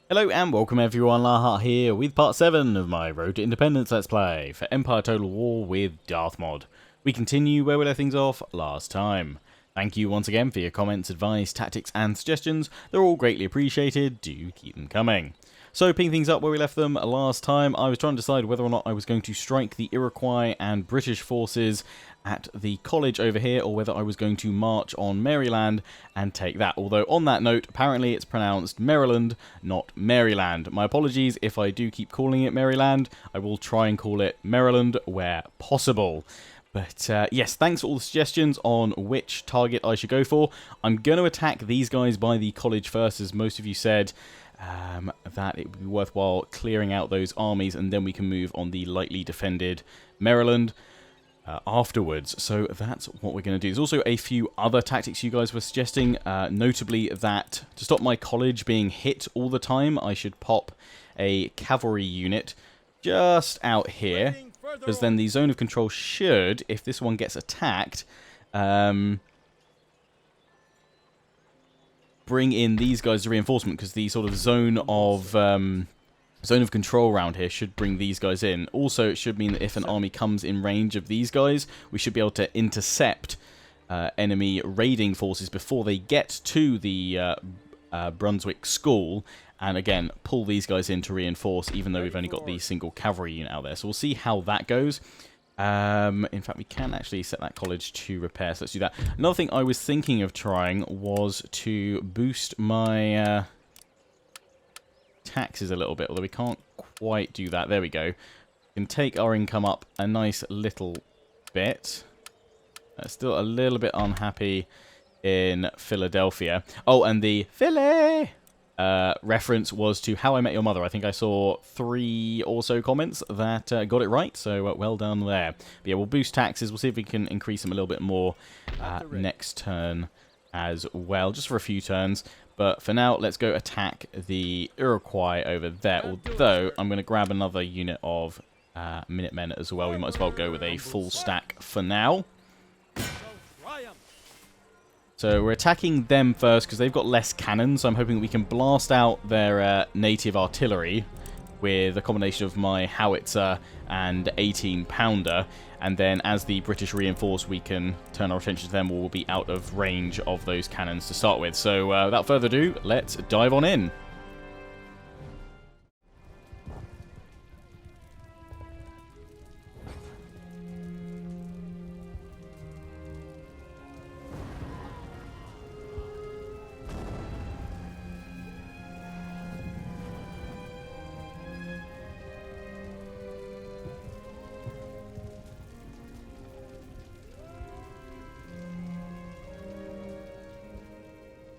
Hello and welcome everyone, Laha here with part 7 of my Road to Independence Let's Play for Empire Total War with Darthmod. We continue where we left things off last time. Thank you once again for your comments, advice, tactics and suggestions. They're all greatly appreciated, do keep them coming. So picking things up where we left them last time, I was trying to decide whether or not I was going to strike the Iroquois and British forces at the college over here, or whether I was going to march on Maryland and take that. Although on that note, apparently it's pronounced Maryland, not Maryland. My apologies if I do keep calling it Maryland. I will try and call it Maryland where possible. But yes, thanks for all the suggestions on which target I should go for. I'm going to attack these guys by the college first, as most of you said that it would be worthwhile clearing out those armies, and then we can move on the lightly defended Maryland afterwards. So that's what we're going to do. There's also a few other tactics you guys were suggesting, notably that to stop my college being hit all the time, I should pop a cavalry unit just out here, because then the zone of control should, if this one gets attacked, bring in these guys to reinforcement, because the sort of zone of control around here should bring these guys in. Also, it should mean that if an army comes in range of these guys, we should be able to intercept enemy raiding forces before they get to the Brunswick School, and again, pull these guys in to reinforce, even though we've only got the single cavalry unit out there. So we'll see how that goes. In fact, we can actually set that college to repair, so let's do that. Another thing I was thinking of trying was to boost my taxes a little bit, although we can't quite do that. There we go. We can take our income up a nice little bit. Still a little bit unhappy in Philadelphia. Oh, and the Philly reference was to How I Met Your Mother. I think I saw 3 or so comments that got it right, so well done there. But yeah, we'll boost taxes. We'll see if we can increase them a little bit more next turn as well, just for a few turns. But for now, let's go attack the Iroquois over there, although I'm going to grab another unit of Minutemen as well. We might as well go with a full stack for now. So we're attacking them first because they've got less cannons, so I'm hoping we can blast out their native artillery with a combination of my howitzer and 18-pounder, and then as the British reinforce, we can turn our attention to them, or we'll be out of range of those cannons to start with. So without further ado, let's dive on in.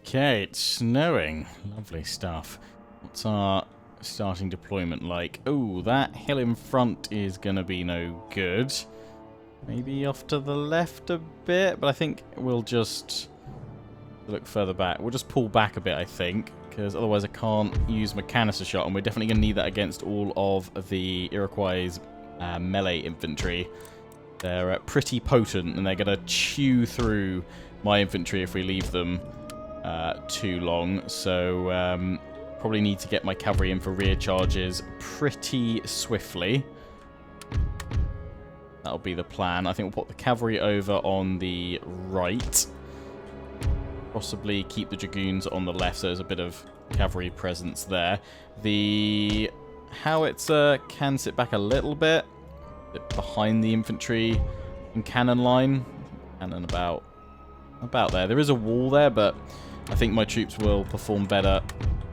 Okay, it's snowing. Lovely stuff. What's our starting deployment like? Oh, that hill in front is going to be no good. Maybe off to the left a bit, but I think we'll just look further back. We'll just pull back a bit, I think, because otherwise I can't use my canister shot, and we're definitely going to need that against all of the Iroquois' melee infantry. They're pretty potent, and they're going to chew through my infantry if we leave them too long, so probably need to get my cavalry in for rear charges pretty swiftly. That'll be the plan. I think we'll put the cavalry over on the right, possibly keep the dragoons on the left, so there's a bit of cavalry presence there. The howitzer can sit back a little bit behind the infantry and cannon line, and then about there. There is a wall there, but I think my troops will perform better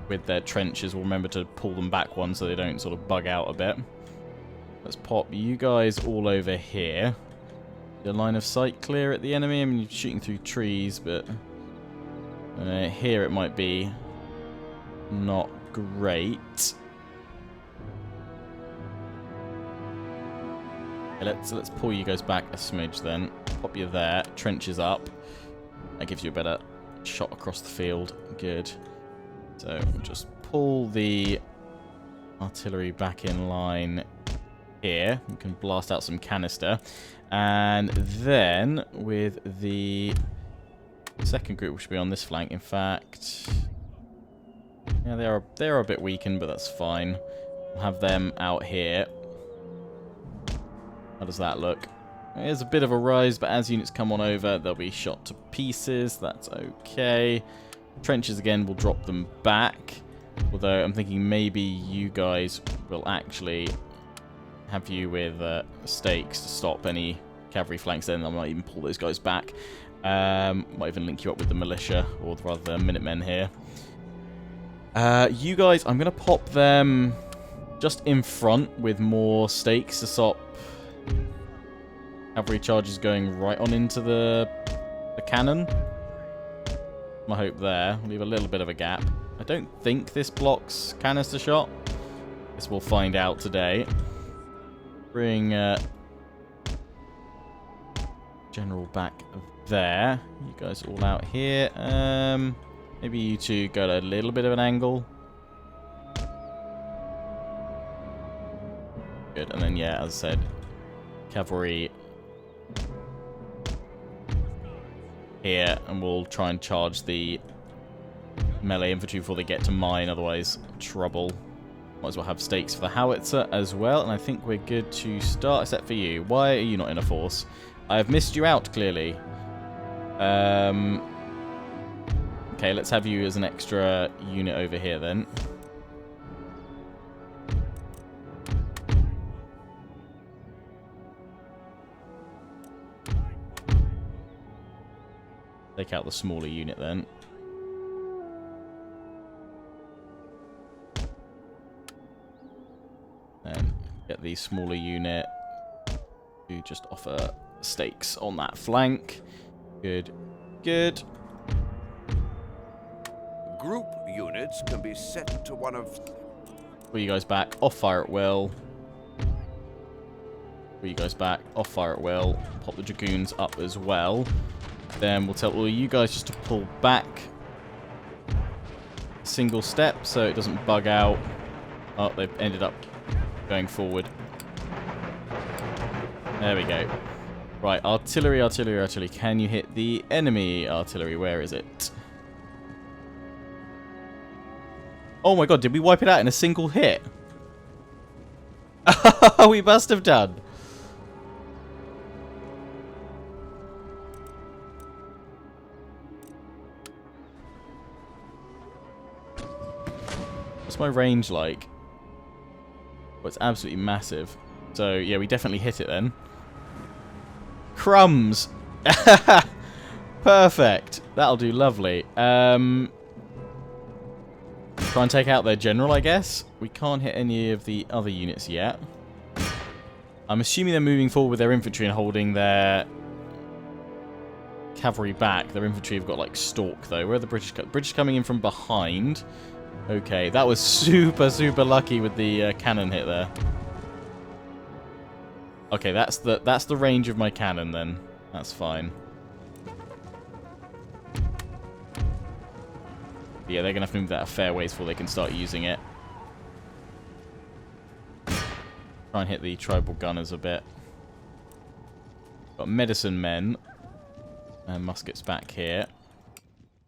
with their trenches. We'll remember to pull them back one so they don't sort of bug out a bit. Let's pop you guys all over here. The line of sight clear at the enemy. I mean, you're shooting through trees, but here it might be not great. Okay, let's pull you guys back a smidge then. Pop you there. Trenches up. That gives you a better shot across the field. Good. So we'll just pull the artillery back in line here. We can blast out some canister. And then with the second group, which will be on this flank, in fact, Yeah, they are a bit weakened, but that's fine. We'll have them out here. How does that look? There's a bit of a rise, but as units come on over, they'll be shot to pieces. That's okay. Trenches again will drop them back. Although I'm thinking maybe you guys will actually have you with stakes to stop any cavalry flanks. Then I might even pull those guys back. Might even link you up with the militia, or rather the Minutemen here. You guys, I'm going to pop them just in front with more stakes to stop cavalry charges going right on into the cannon. My hope there. Leave a little bit of a gap. I don't think this blocks canister shot. Guess we'll find out today. Bring General back there. You guys all out here. Maybe you two got a little bit of an angle. Good, and then yeah, as I said, cavalry here, and we'll try and charge the melee infantry before they get to mine, otherwise trouble. Might as well have stakes for the howitzer as well, and I think we're good to start, except for you. Why are you not in a force? I've missed you out, clearly. Okay, let's have you as an extra unit over here, then. Take out the smaller unit, then. And get the smaller unit to just offer stakes on that flank. Good. Good. Group units can be set to one of... Pull you guys back. Off fire at will. Pull you guys back. Off fire at will. Pop the dragoons up as well. Then we'll tell all you guys just to pull back a single step so it doesn't bug out. Oh, they've ended up going forward. There we go. Right, artillery, artillery, artillery. Can you hit the enemy artillery? Where is it? Oh my god, did we wipe it out in a single hit? We must have done. What's my range like? Well, it's absolutely massive. So, yeah, we definitely hit it then. Crumbs! Perfect. That'll do lovely. Try and take out their general, I guess. We can't hit any of the other units yet. I'm assuming they're moving forward with their infantry and holding their cavalry back. Their infantry have got, like, stalk, though. Where are the British? British coming in from behind. Okay, that was super, super lucky with the cannon hit there. Okay, that's the range of my cannon then. That's fine. Yeah, they're gonna have to move that a fair ways before they can start using it. Try and hit the tribal gunners a bit. Got medicine men and muskets back here.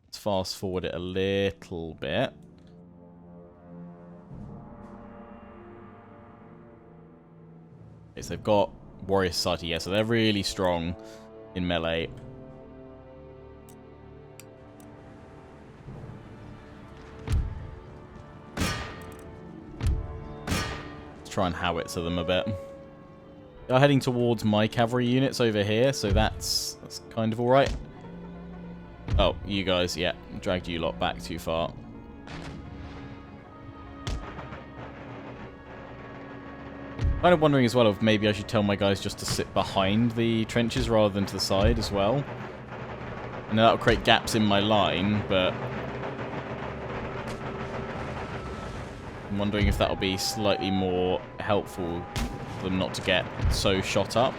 Let's fast forward it a little bit. Okay, so they've got Warrior Society, yeah, so they're really strong in melee. Let's try and howitzer them a bit. They're heading towards my cavalry units over here, so that's kind of alright. Oh, you guys, yeah, dragged you lot back too far. Kind of wondering as well if maybe I should tell my guys just to sit behind the trenches rather than to the side as well. I know that'll create gaps in my line, but I'm wondering if that'll be slightly more helpful for them not to get so shot up.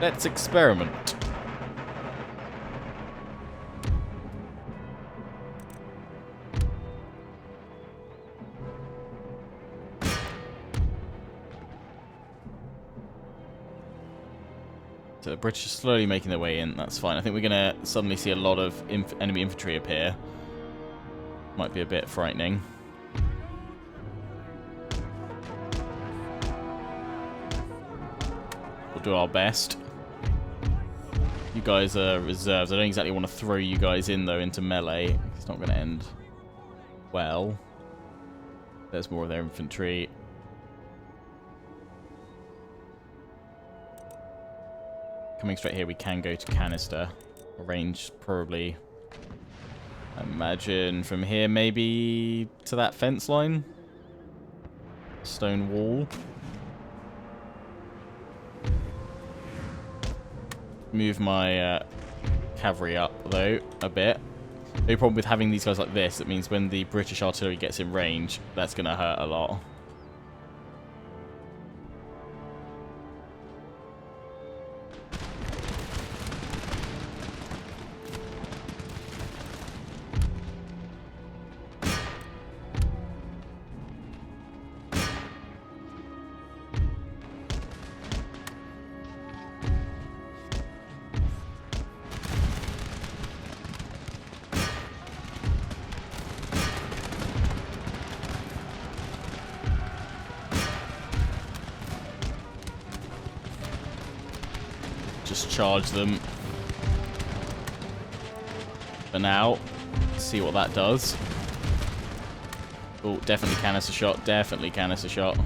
Let's experiment. So the British are slowly making their way in. That's fine. I think we're going to suddenly see a lot of enemy infantry appear. Might be a bit frightening. We'll do our best. You guys are reserves. I don't exactly want to throw you guys in, though, into melee. It's not going to end well. There's more of their infantry. Coming straight here, we can go to canister. Range probably, I imagine, from here maybe to that fence line. Stone wall. Move my cavalry up, though, a bit. The problem with having these guys like this, it means when the British artillery gets in range, that's going to hurt a lot. Just charge them for now. See what that does. Oh, definitely canister shot. Definitely canister shot.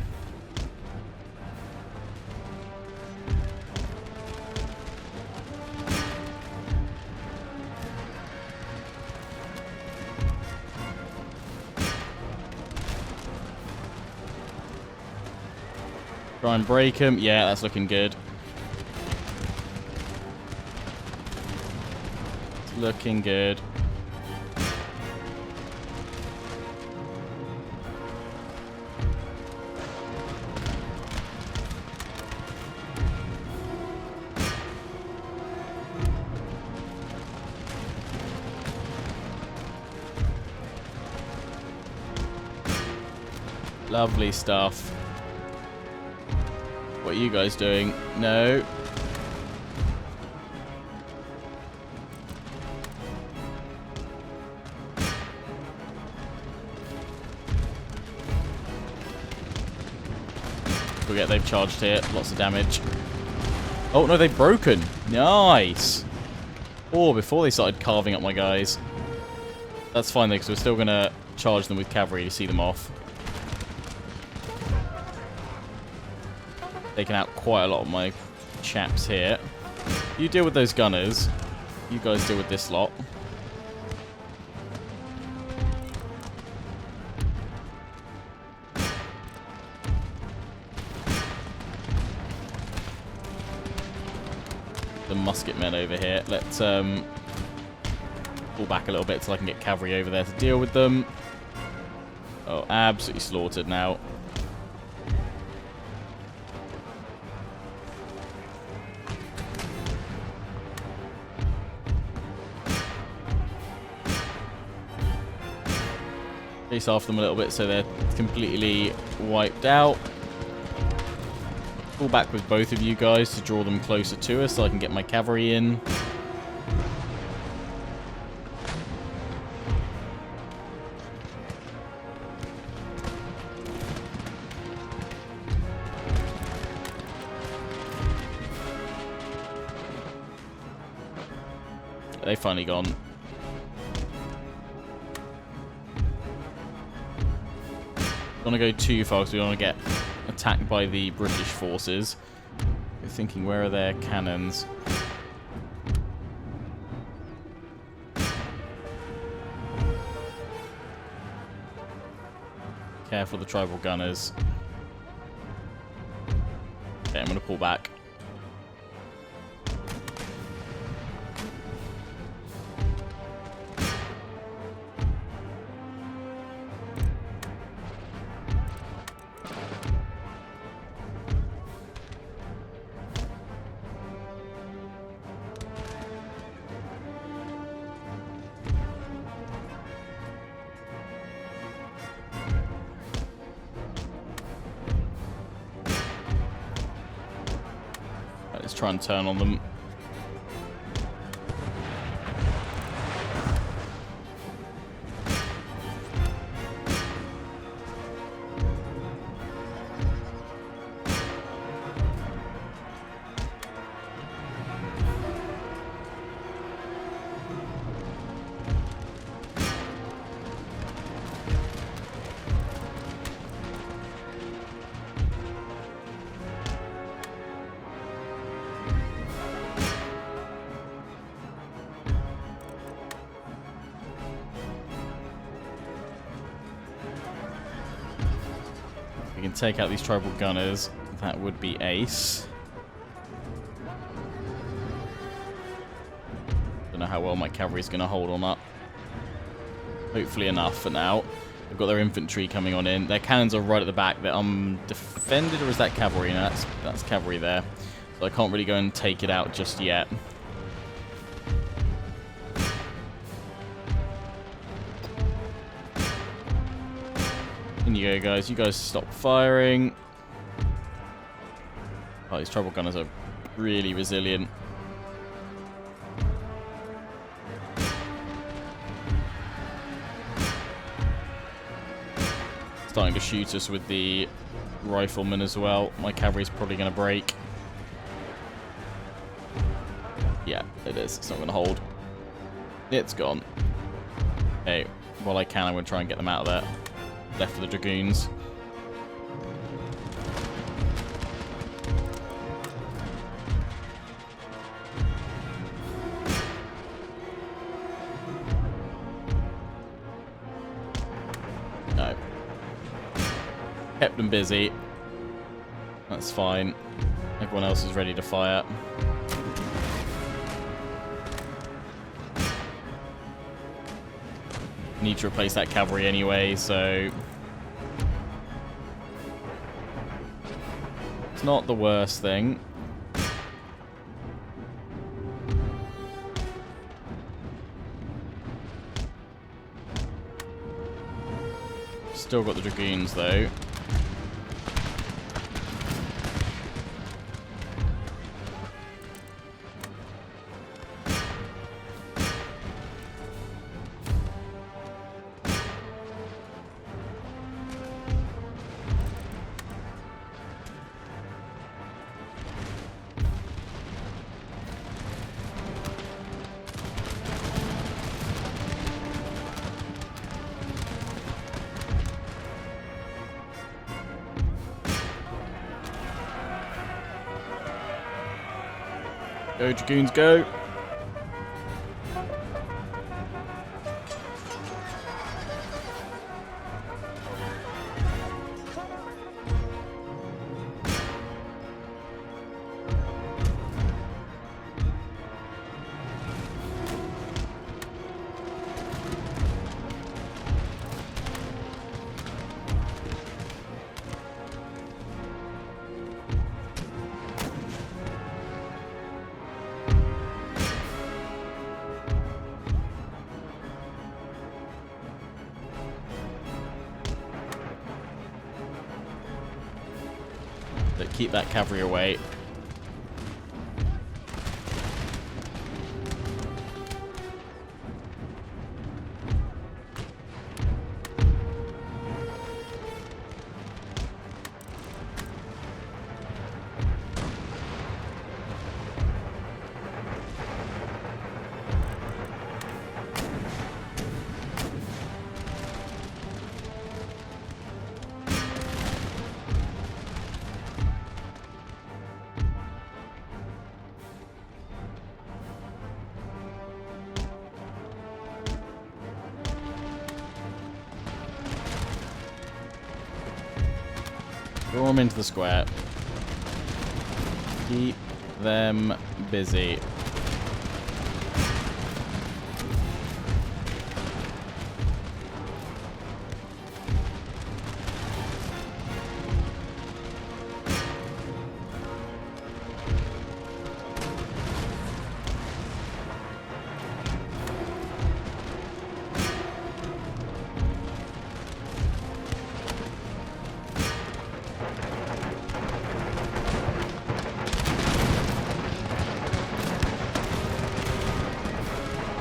Try and break him. Yeah, that's looking good. Looking good. Lovely stuff. What are you guys doing? No. Forget they've charged here. Lots of damage. Oh, no, they've broken. Nice. Oh, before they started carving up my guys. That's fine, though, because we're still going to charge them with cavalry to see them off. Taking out quite a lot of my chaps here. You deal with those gunners. You guys deal with this lot. The musket men over here. Let's pull back a little bit so I can get cavalry over there to deal with them. Oh, absolutely slaughtered now. Chase after them a little bit so they're completely wiped out. Pull back with both of you guys to draw them closer to us so I can get my cavalry in. They've finally gone. Don't want to go too far because we don't want to get attacked by the British forces. We're thinking, where are their cannons? Careful of the tribal gunners. Okay, I'm going to pull back. Let's try and turn on them. We can take out these tribal gunners. That would be ace. Don't know how well my cavalry's going to hold on up. Hopefully enough for now. They've got their infantry coming on in. Their cannons are right at the back. They're defended, or is that cavalry? No, that's cavalry there. So I can't really go and take it out just yet. In you go, guys. You guys stop firing. Oh, these tribal gunners are really resilient. Starting to shoot us with the riflemen as well. My cavalry's probably going to break. Yeah, it is. It's not going to hold. It's gone. Okay, while I can, I'm going to try and get them out of there. Left for the dragoons. No. Kept them busy. That's fine. Everyone else is ready to fire. Need to replace that cavalry anyway, so it's not the worst thing. Still got the dragoons though. Go, dragoons, go! But keep that cavalry away. Draw them into the square. Keep them busy.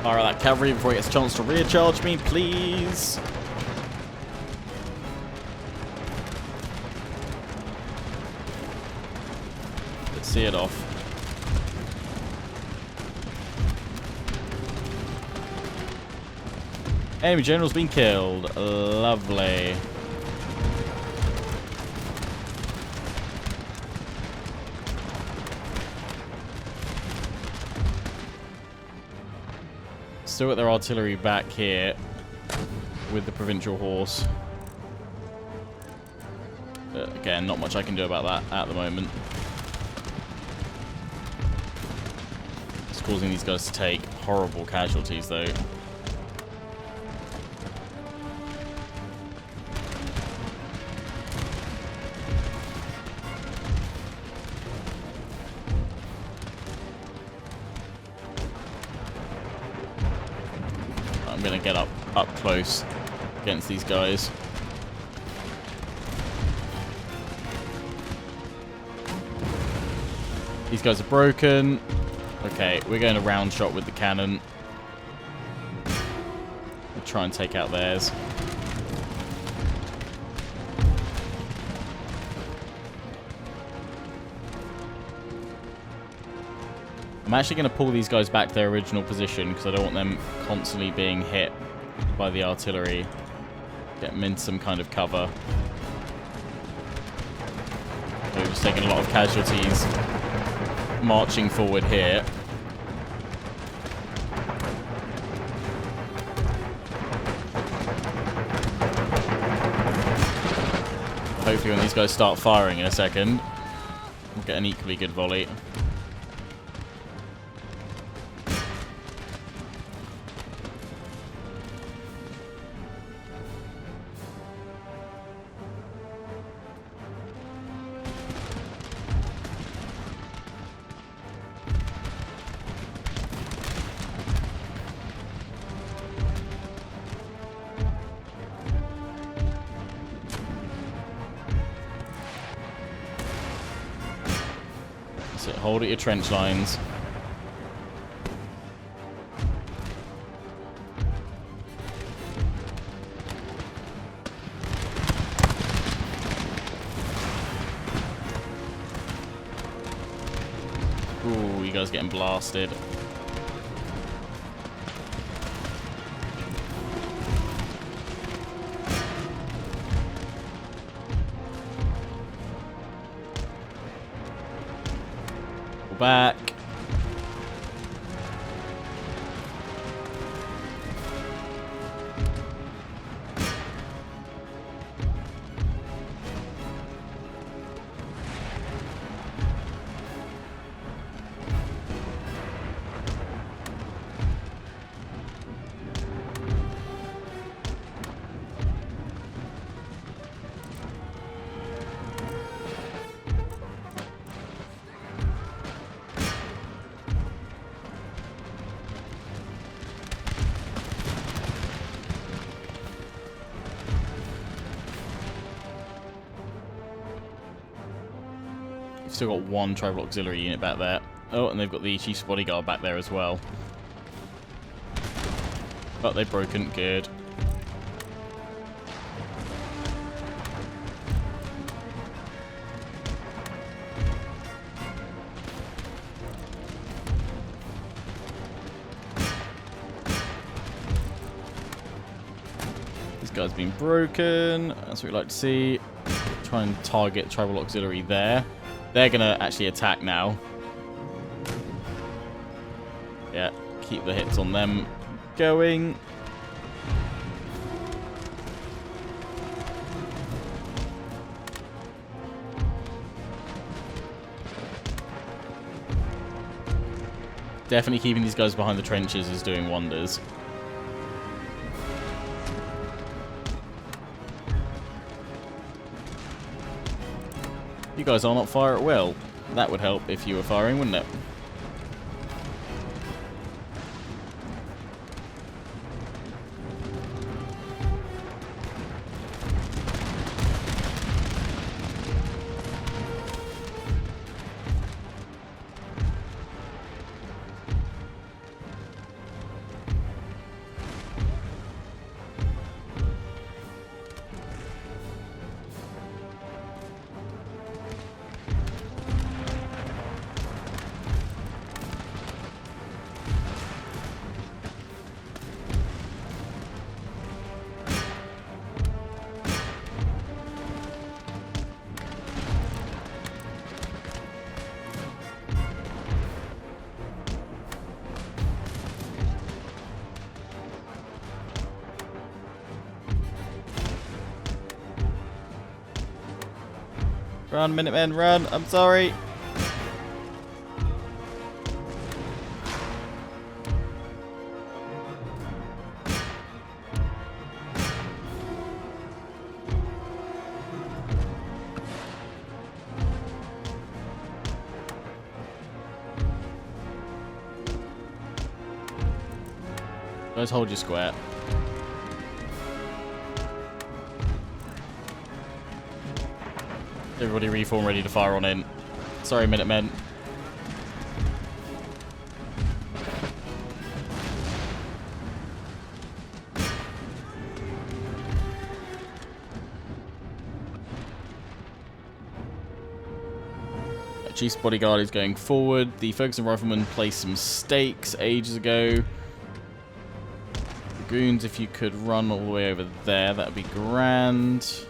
Fire at that cavalry before he gets a chance to rear charge me, please. Let's see it off. Enemy general's been killed. Lovely. Still got their artillery back here with the provincial horse. But again, not much I can do about that at the moment. It's causing these guys to take horrible casualties though. I'm gonna get up close against these guys. These guys are broken. Okay, we're going to round shot with the cannon. We'll try and take out theirs. I'm actually going to pull these guys back to their original position because I don't want them constantly being hit by the artillery. Get them into some kind of cover. We're just taking a lot of casualties marching forward here. Hopefully when these guys start firing in a second, we'll get an equally good volley. Hold at your trench lines. Ooh, you guys getting blasted. Back. Still got one tribal auxiliary unit back there. Oh, and they've got the chief's bodyguard back there as well. But they've broken. Good. This guy's been broken. That's what we like to see. Try and target tribal auxiliary there. They're going to actually attack now. Yeah, keep the hits on them going. Definitely keeping these guys behind the trenches is doing wonders. You guys are not fire at will. That would help if you were firing, wouldn't it? Run, Minutemen, run! I'm sorry! Guys, hold your square. Everybody reform, ready to fire on in. Sorry, Minutemen. Chief's bodyguard is going forward. The Ferguson riflemen placed some stakes ages ago. Dragoons, if you could run all the way over there, that would be grand.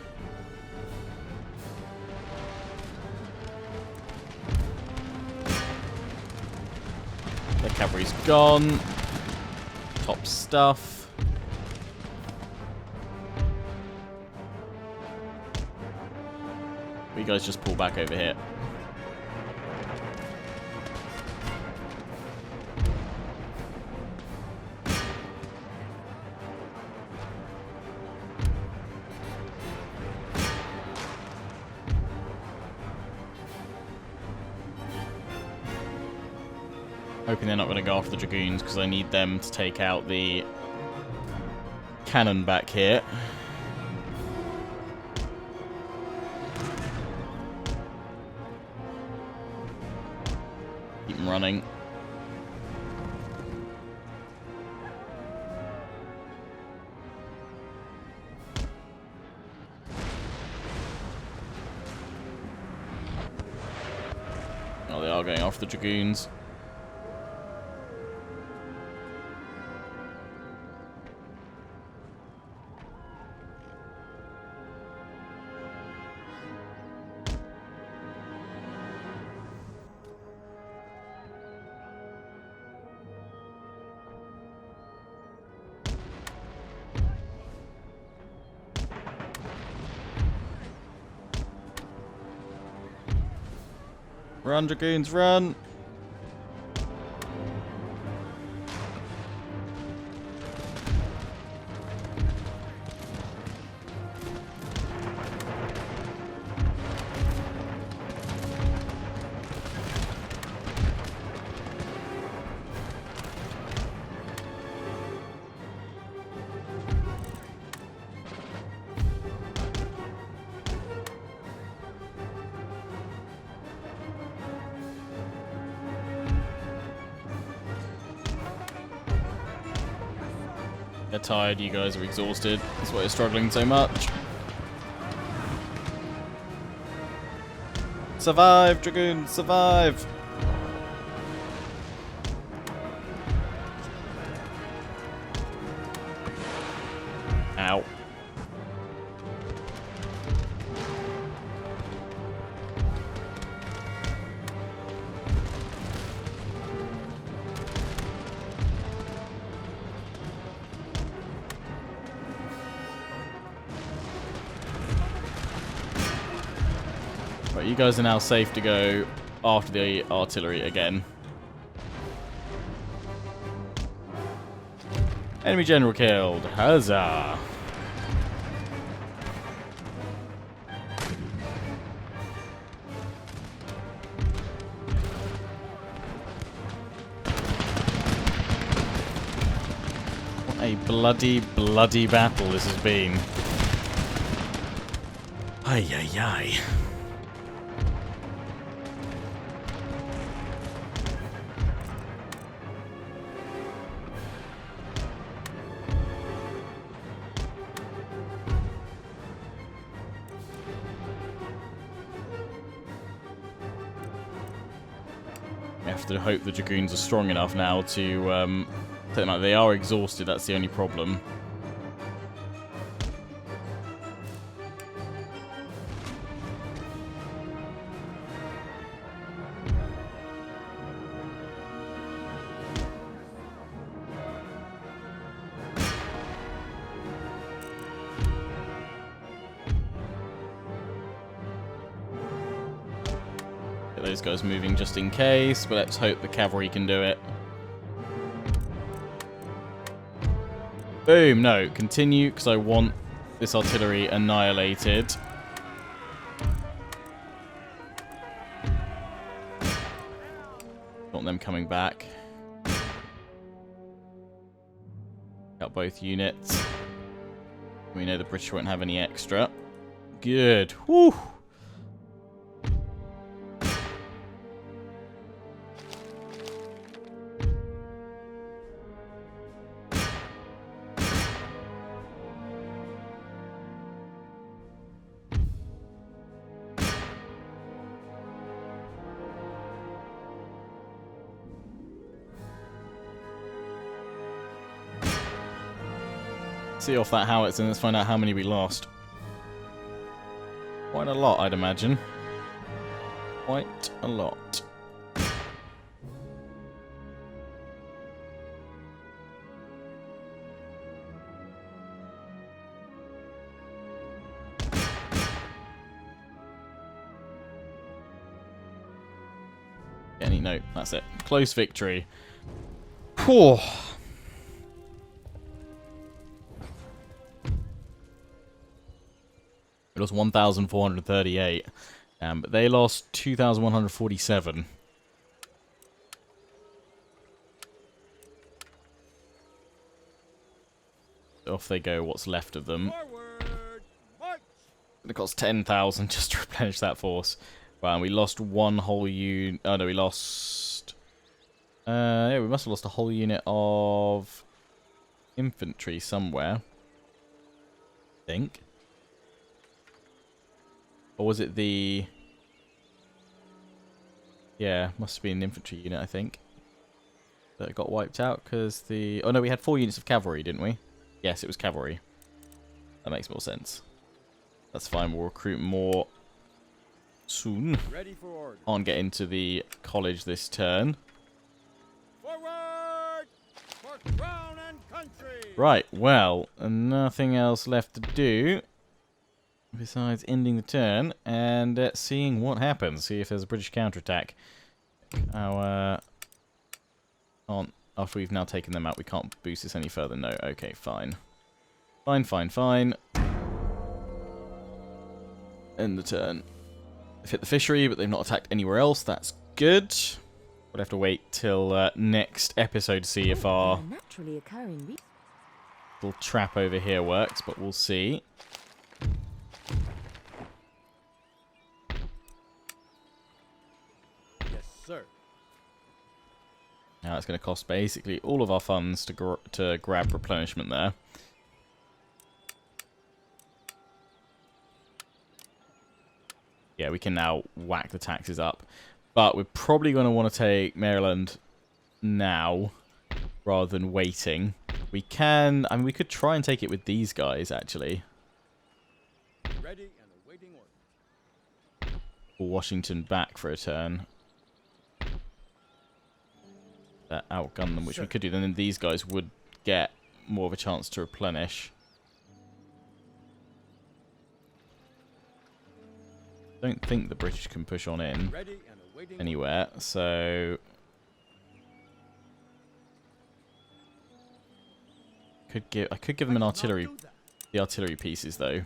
The cavalry's gone. Top stuff. You guys just pull back over here. Hoping they're not going to go after the Dragoons because I need them to take out the cannon back here. Keep them running. Oh, they are going after the Dragoons. Run, Dragoons, run! They're tired, you guys are exhausted. That's why you're struggling so much. Survive, Dragoons, survive! Ow. Right, you guys are now safe to go after the artillery again. Enemy general killed. Huzzah! What a bloody, bloody battle this has been. Ay, ay, ay. We have to hope the Dragoons are strong enough now to take them out. They are exhausted, that's the only problem. those guys moving just in case, but let's hope the cavalry can do it. Boom! No, continue, because I want this artillery annihilated. Want them coming back. Got both units. We know the British won't have any extra. Good. Whew! See off that howitzer and let's find out how many we lost. Quite a lot, I'd imagine. Quite a lot. Any note, that's it. Close victory. Whew. We lost 1,438, but they lost 2,147. Off they go, what's left of them. It cost 10,000 just to replenish that force. Wow, and we lost one whole unit. Oh no, we lost... yeah, we must have lost a whole unit of infantry somewhere. I think. Or was it the... Yeah, must have been an infantry unit, I think. That got wiped out because the... Oh no, we had 4 units of cavalry, didn't we? Yes, it was cavalry. That makes more sense. That's fine, we'll recruit more soon. Ready for order. Can't get into the college this turn. Forward! For crown and country! Right, well, nothing else left to do. Besides ending the turn and seeing what happens. See if there's a British counterattack. Our after we've now taken them out, we can't boost this any further. No, okay, fine. Fine. End the turn. They've hit the fishery, but they've not attacked anywhere else. That's good. We'll have to wait till next episode to see if our little trap over here works, but we'll see. Sir. Now it's going to cost basically all of our funds to grab replenishment there. Yeah, we can now whack the taxes up. But we're probably going to want to take Maryland now rather than waiting. We can... I mean, we could try and take it with these guys, actually. Ready and awaiting order. Or Washington back for a turn. Outgun them, which we could do. Then these guys would get more of a chance to replenish. Don't think the British can push on in anywhere, so I could give them an artillery, the artillery pieces though.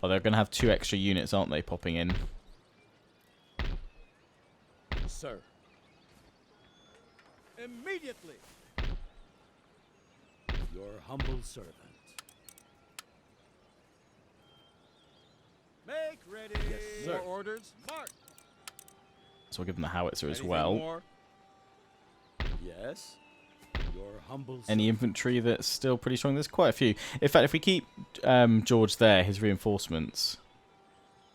Oh, they're going to have 2 extra units, aren't they, popping in? Sir. Immediately. Your humble servant. Make ready. Yes, sir. More orders. March. So I'll give them the howitzer as well. More? Yes. Your humble servant. Any infantry that's still pretty strong? There's quite a few. In fact, if we keep George there, his reinforcements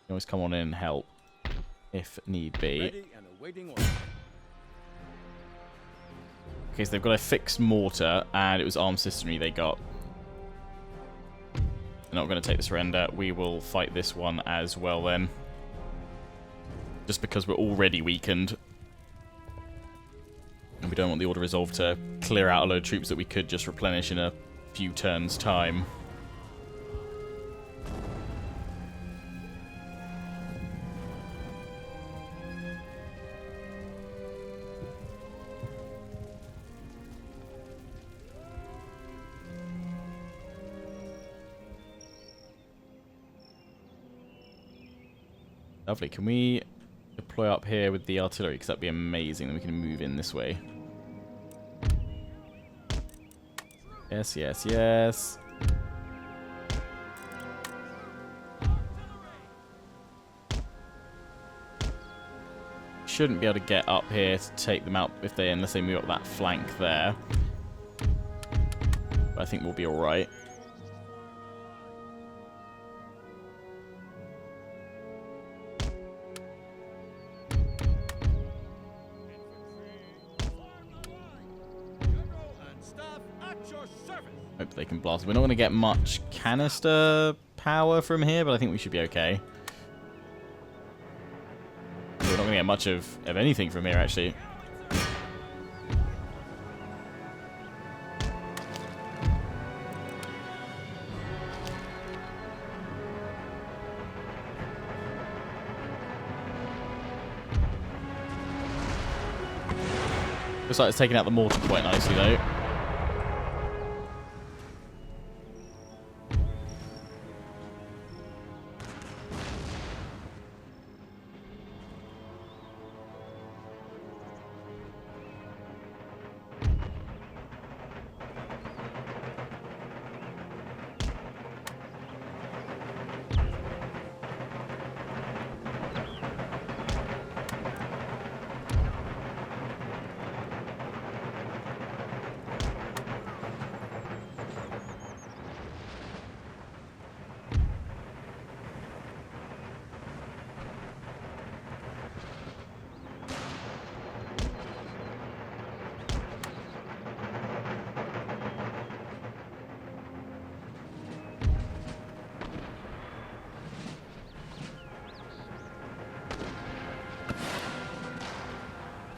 can always come on in and help if need be. Ready and awaiting order. Okay, so they've got a fixed mortar, and it was armed cisternry they got. They're not going to take the surrender. We will fight this one as well then. Just because we're already weakened. And we don't want the Order Resolve to clear out a load of troops that we could just replenish in a few turns' time. Lovely. Can we deploy up here with the artillery? Because that'd be amazing. Then we can move in this way. Yes, yes, yes. Shouldn't be able to get up here to take them out unless they move up that flank there. But I think we'll be alright. Hope they can blast. We're not going to get much canister power from here, but I think we should be okay. We're not going to get much of anything from here, actually. Looks like it's taking out the mortar quite nicely, though.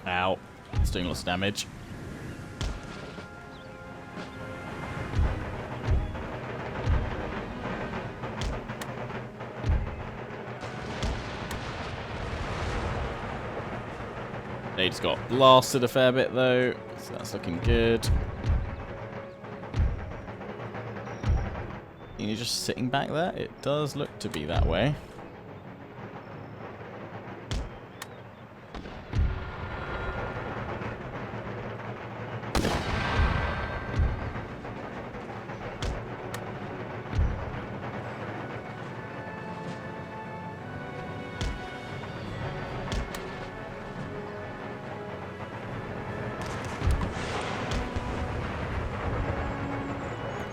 Ow. It's doing lots of damage. They just got blasted a fair bit though, so that's looking good. And you're just sitting back there? It does look to be that way.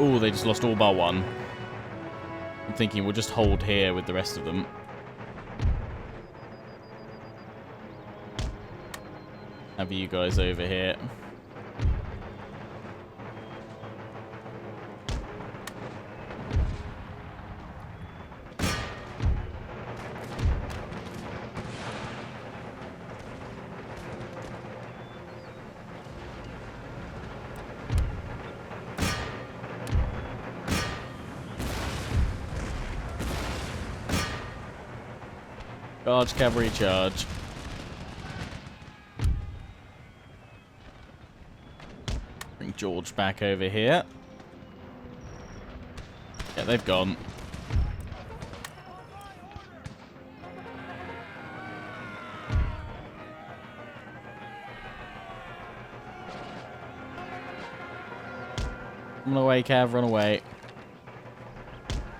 Oh, they just lost all bar one. I'm thinking we'll just hold here with the rest of them. Have you guys over here. Charge, cavalry, charge. Bring George back over here. Yeah, they've gone. Run away, Cav, run away.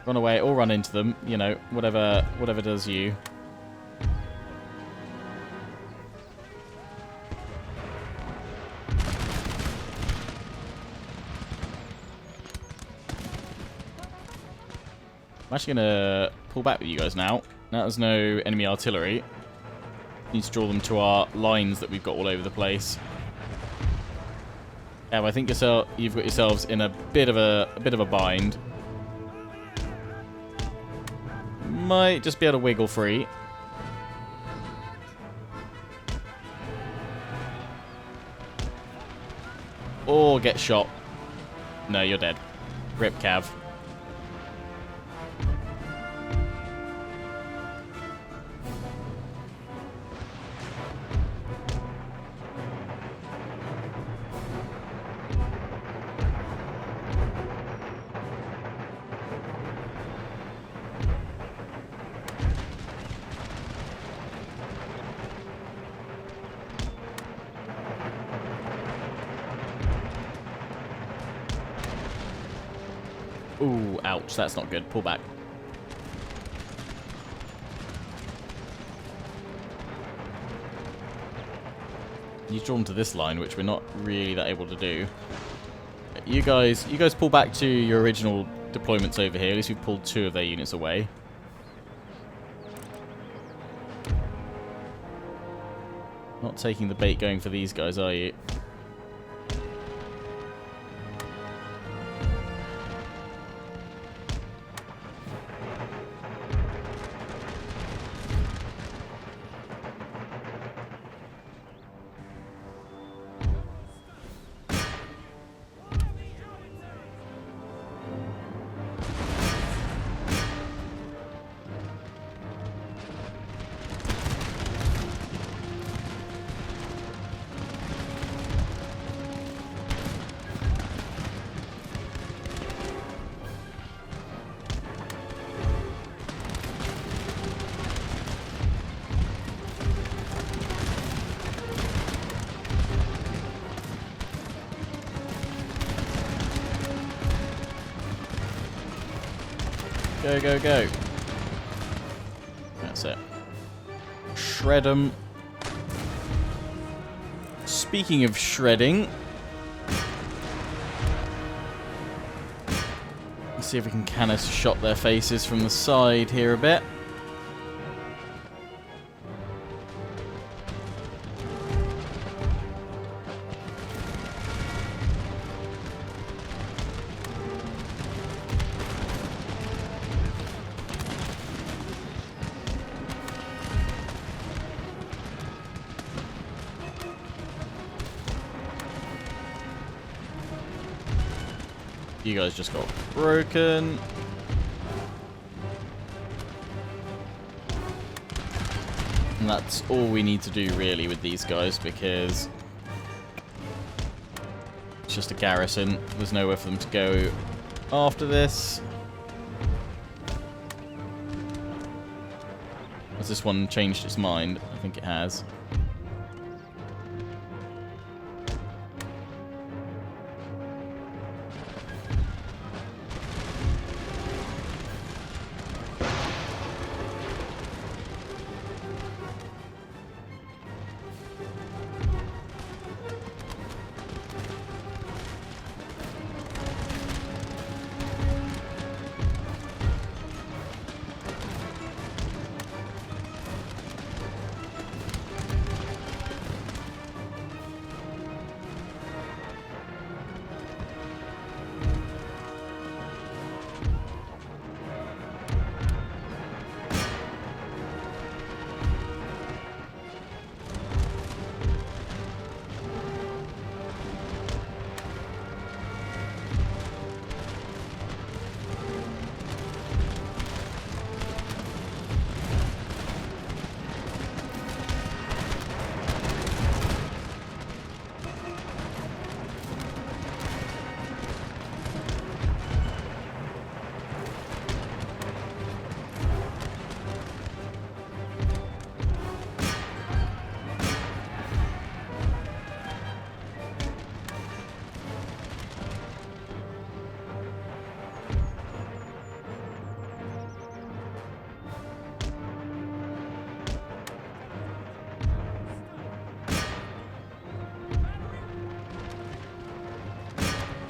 Run away, or run into them, you know, whatever does you. I'm actually going to pull back with you guys now. Now there's no enemy artillery. Need to draw them to our lines that we've got all over the place. Yeah, I think you've got yourselves in a bit of a bind. Might just be able to wiggle free. Or get shot. No, you're dead. Rip, Cav. Ooh, ouch, that's not good. Pull back. He's drawn to this line, which we're not really that able to do. You guys pull back to your original deployments over here. At least we've pulled 2 of their units away. Not taking the bait going for these guys, are you? Go, go, go. That's it. Shred 'em. Speaking of shredding, let's see if we can canister shot their faces from the side here a bit. You guys just got broken. And that's all we need to do really with these guys, because it's just a garrison. There's nowhere for them to go after this. Has this one changed its mind? I think it has.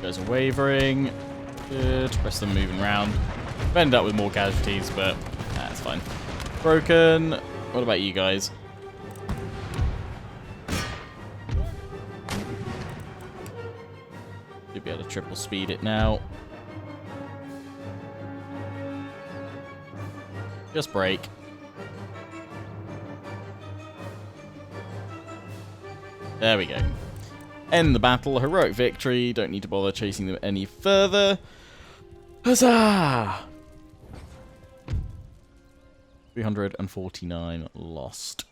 Guys are wavering. Good. Rest of them moving around. We've ended up with more casualties, but that's fine. Broken. What about you guys? Should be able to triple speed it now. Just break. There we go. End the battle. Heroic victory. Don't need to bother chasing them any further. Huzzah! 349 lost.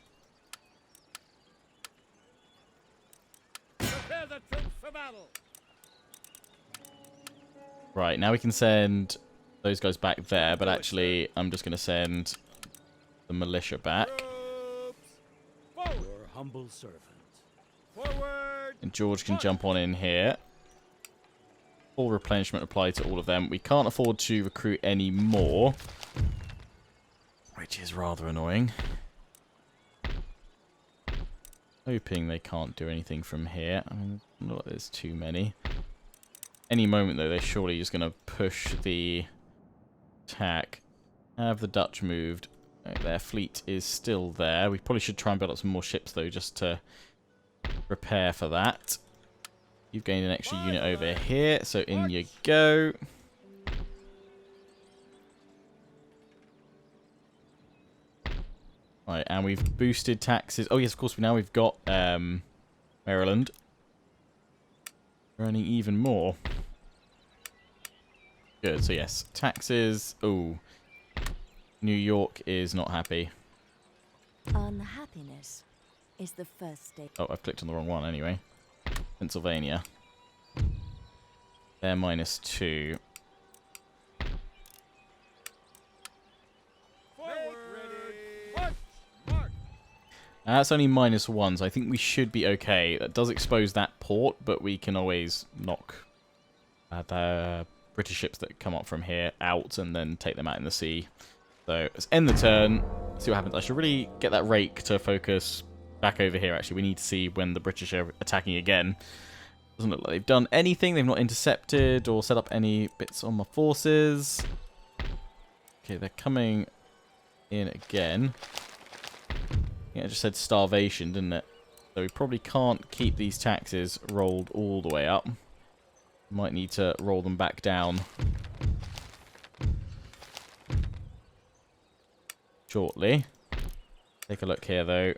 Prepare the troops for battle. Right, now we can send those guys back there, but actually I'm just going to send the militia back. Your humble servant. Forward. And George can jump on in here. full replenishment apply to all of them. We can't afford to recruit any more, which is rather annoying. Hoping they can't do anything from here. I mean, not that there's too many. Any moment, though, they're surely just going to push the attack. Have the Dutch moved. Their fleet is still there. We probably should try and build up some more ships, though, just to prepare for that. You've gained an extra unit over here, so in you go. Right, and we've boosted taxes. Oh, yes, of course, now we've got Maryland. Earning even more. Good, so yes, taxes. Oh, New York is not happy. Unhappiness is the first stage. Oh, I've clicked on the wrong one anyway. Pennsylvania. They're -2. That's only -1, so I think we should be okay. That does expose that port, but we can always knock the British ships that come up from here out and then take them out in the sea. So let's end the turn, see what happens. I should really get that rake to focus back over here, actually. We need to see when the British are attacking again. Doesn't look like they've done anything. They've not intercepted or set up any bits on my forces. Okay, they're coming in again. Yeah, it just said starvation, didn't it? So we probably can't keep these taxes rolled all the way up. Might need to roll them back down shortly. Take a look here, though.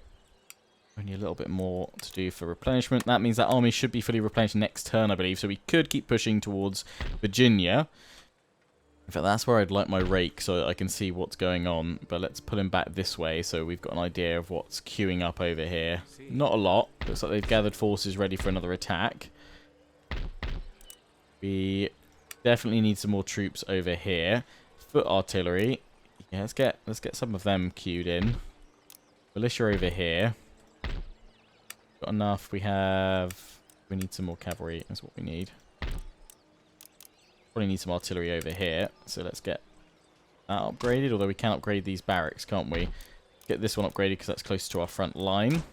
Only a little bit more to do for replenishment. That means that army should be fully replenished next turn, I believe. So we could keep pushing towards Virginia. In fact, that's where I'd like my rake so that I can see what's going on. But let's pull him back this way so we've got an idea of what's queuing up over here. Not a lot. Looks like they've gathered forces ready for another attack. We definitely need some more troops over here. Foot artillery. Yeah, let's get some of them queued in. Militia over here. Got enough. We need some more cavalry. That's what we need. Probably need some artillery over here. So let's get that upgraded. Although we can upgrade these barracks, can't we? Get this one upgraded because that's close to our front line.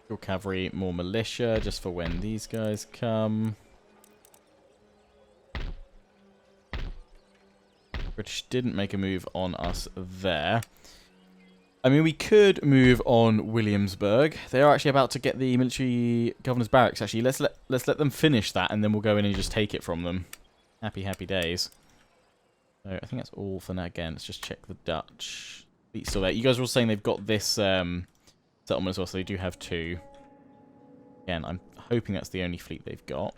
More cavalry, more militia, just for when these guys come. British didn't make a move on us there. I mean, we could move on Williamsburg. They are actually about to get the military governor's barracks. Actually, let's let them finish that, and then we'll go in and just take it from them. Happy days. So I think that's all for now. Again, let's just check the Dutch fleet still there. You guys were all saying they've got this settlement as well, so they do have 2. Again, I'm hoping that's the only fleet they've got.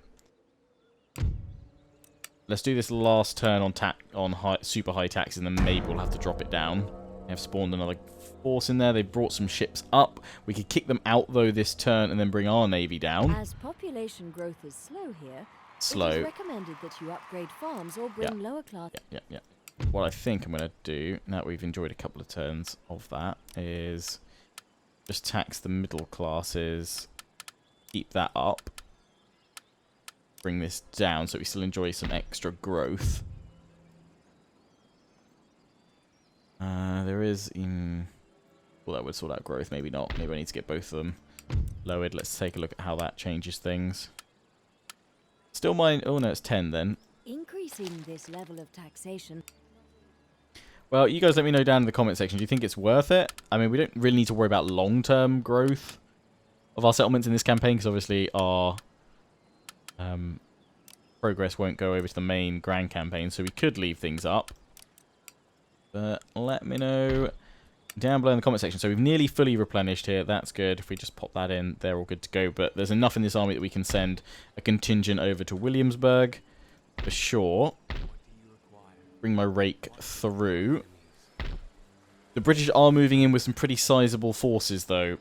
Let's do this last turn on super high taxes, and then maybe we'll have to drop it down. They have spawned another force in there. They brought some ships up. We could kick them out, though, this turn, and then bring our navy down. As population growth is slow here, Slow. it is recommended that you upgrade farms or bring lower class. Yeah. What I think I'm going to do, now that we've enjoyed a couple of turns of that, is just tax the middle classes, keep that up, bring this down so we still enjoy some extra growth. There is well, that would sort out growth, maybe not. Maybe I need to get both of them lowered. Let's take a look at how that changes things. Still mine. Oh no, it's 10 then. Increasing this level of taxation. Well, you guys let me know down in the comment section. Do you think it's worth it? I mean, we don't really need to worry about long-term growth of our settlements in this campaign, because obviously our progress won't go over to the main grand campaign, so we could leave things up. But let me know down below in the comment section. So we've nearly fully replenished here. That's good. If we just pop that in, they're all good to go. But there's enough in this army that we can send a contingent over to Williamsburg for sure. Bring my rake through. The British are moving in with some pretty sizable forces, though.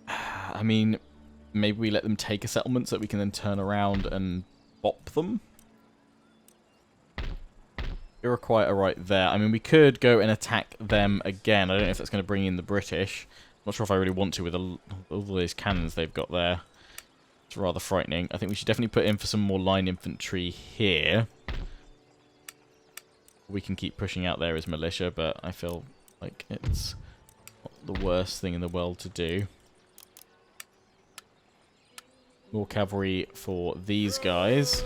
I mean, maybe we let them take a settlement so that we can then turn around and bop them. Iroquois are right there. I mean, we could go and attack them again. I don't know if that's going to bring in the British. Not sure if I really want to with all those cannons they've got there. It's rather frightening. I think we should definitely put in for some more line infantry here. We can keep pushing out there as militia, but I feel like it's not the worst thing in the world to do. More cavalry for these guys.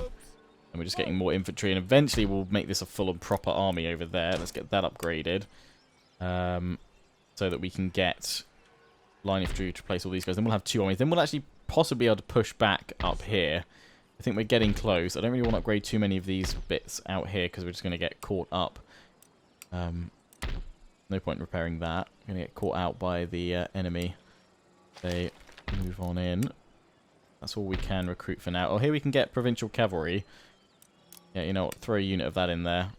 And we're just getting more infantry, and eventually we'll make this a full and proper army over there. Let's get that upgraded. So that we can get line infantry to replace all these guys. Then we'll have 2 armies. Then we'll actually possibly be able to push back up here. I think we're getting close. I don't really want to upgrade too many of these bits out here because we're just going to get caught up. No point in repairing that. We're going to get caught out by the enemy. They move on in. That's all we can recruit for now. Oh, here we can get provincial cavalry. Yeah, you know what? Throw a unit of that in there.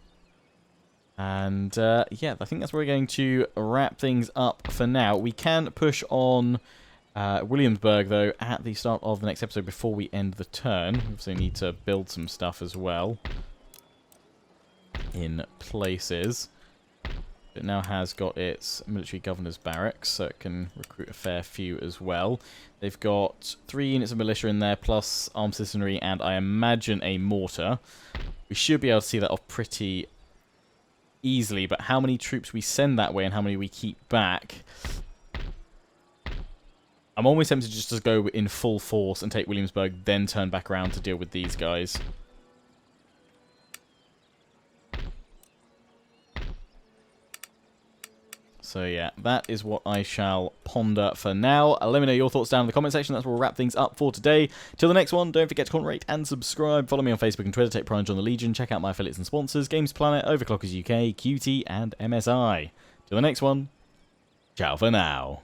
And, yeah, I think that's where we're going to wrap things up for now. We can push on Williamsburg, though, at the start of the next episode before we end the turn. We also need to build some stuff as well in places. It now has got its military governor's barracks, so it can recruit a fair few as well. They've got 3 units of militia in there, plus armed citizenry, and I imagine a mortar. We should be able to see that off pretty easily, but how many troops we send that way and how many we keep back... I'm almost tempted just to go in full force and take Williamsburg, then turn back around to deal with these guys. So yeah, that is what I shall ponder for now. Let me know your thoughts down in the comment section. That's where we'll wrap things up for today. Till the next one, don't forget to comment, rate, and subscribe. Follow me on Facebook and Twitter, take pride on the Legion. Check out my affiliates and sponsors, Games Planet, Overclockers UK, QT, and MSI. Till the next one, ciao for now.